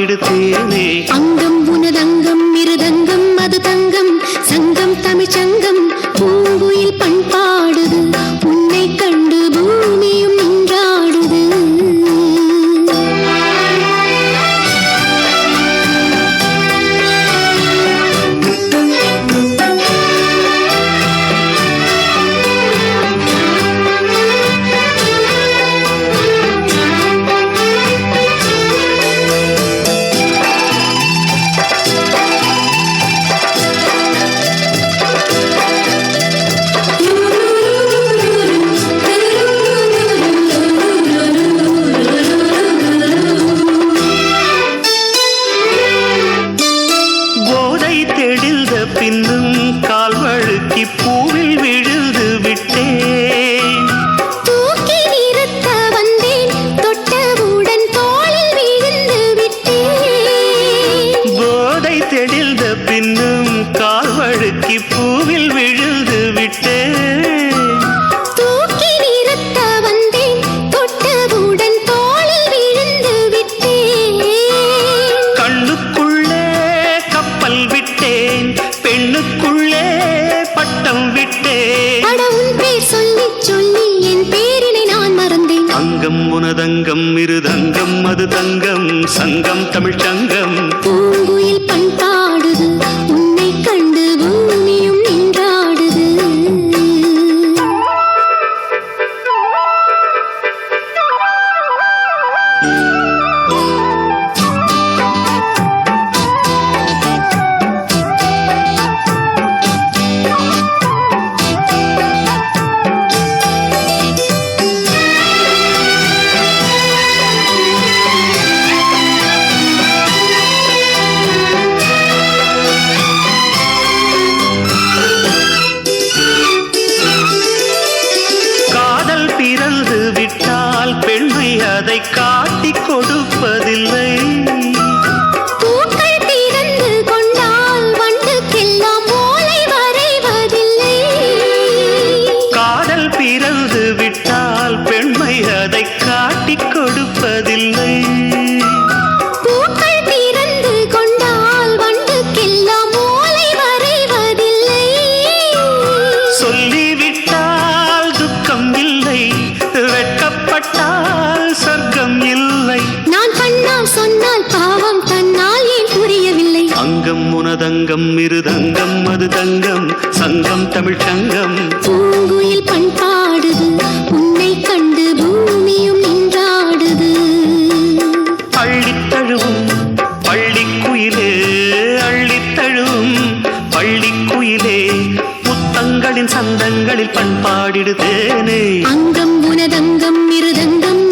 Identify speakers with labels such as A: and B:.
A: பண்பாடிடுதேனே.
B: அங்கம் உனதங்கம் மிருதங்கம் அது தங்கம் சங்கம் தமிழ்ச்சங்கம் பூங்குயில் பண்பாடுது உன்னை கண்டு பூமியும் நின்றாடுது.
A: பின்னும் கால் வழுக்கி பூவில் விழுந்து விட்டேன்.
B: தூக்கி நிறுத்த வந்தேன் தொட்டவுடன் தோளில் விழுந்து விட்டேன்.
A: போதை தெளிந்த பின்னும் கால் வழுக்கி பூவில் விழுந்து விட்டேன்.
B: தூக்கி நிறுத்த வந்தேன் தொட்டவுடன் தோளில் விழுந்து விட்டேன்.
A: கண்ணுக்குள்ளே கப்பல் விட்டேன் பெண்ணுக்குள்ளே பட்டம் விட்டேன்.
B: உன் பேர் சொல்லி சொல்லி என் பேரினை நான் மறந்தேன்.
A: அங்கம் உனதங்கம் மிருதங்கம் அது தங்கம் சங்கம் தமிழ்ச்சங்கம்
B: பூங்குயில் பண்பாடுது உன்னை கண்டு பூமியும் நின்றாடுது.
A: பிறந்து விட்டால் பெண்மை அதை காட்டிக் கொடுப்பதில்லை.
B: பூக்கள் பிறந்து கொண்டால் வண்டுக்கெல்லாம் ஓலை வரைவதில்லை.
A: காதல் பிறந்து விட்டால் பெண்மை அதை காட்டிக் கொடுப்பதில்லை.
B: பூக்கள் பிறந்து கொண்டால் வண்டுக்கெல்லாம் ஓலை வரைவதில்லை.
A: சொல்லிவிட்டால் துக்கம் இல்லை வெட்கப்பட்டால் சொர்க்கம் இல்லை.
B: நான் கண்ணால் சொன்னால் பாவம் தன்னால் ஏன் புரியவில்லை.
A: அங்கம் உனதங்கம் மிருதங்கம் அது தங்கம் சங்கம் தமிழ்ச்சங்கம்
B: பூங்குயில் பண்பாடுது உன்னை கண்டு பூமியும் நின்றாடுது.
A: அள்ளித்தழுவும் பள்ளிக்குயிலே அள்ளித்தழுவும் பள்ளிக்குயிலே முத்தங்களின் சந்தங்களில் பண்பாடிடுதேனே.
B: அங்கம் உனதங்கம் மிருதங்கம்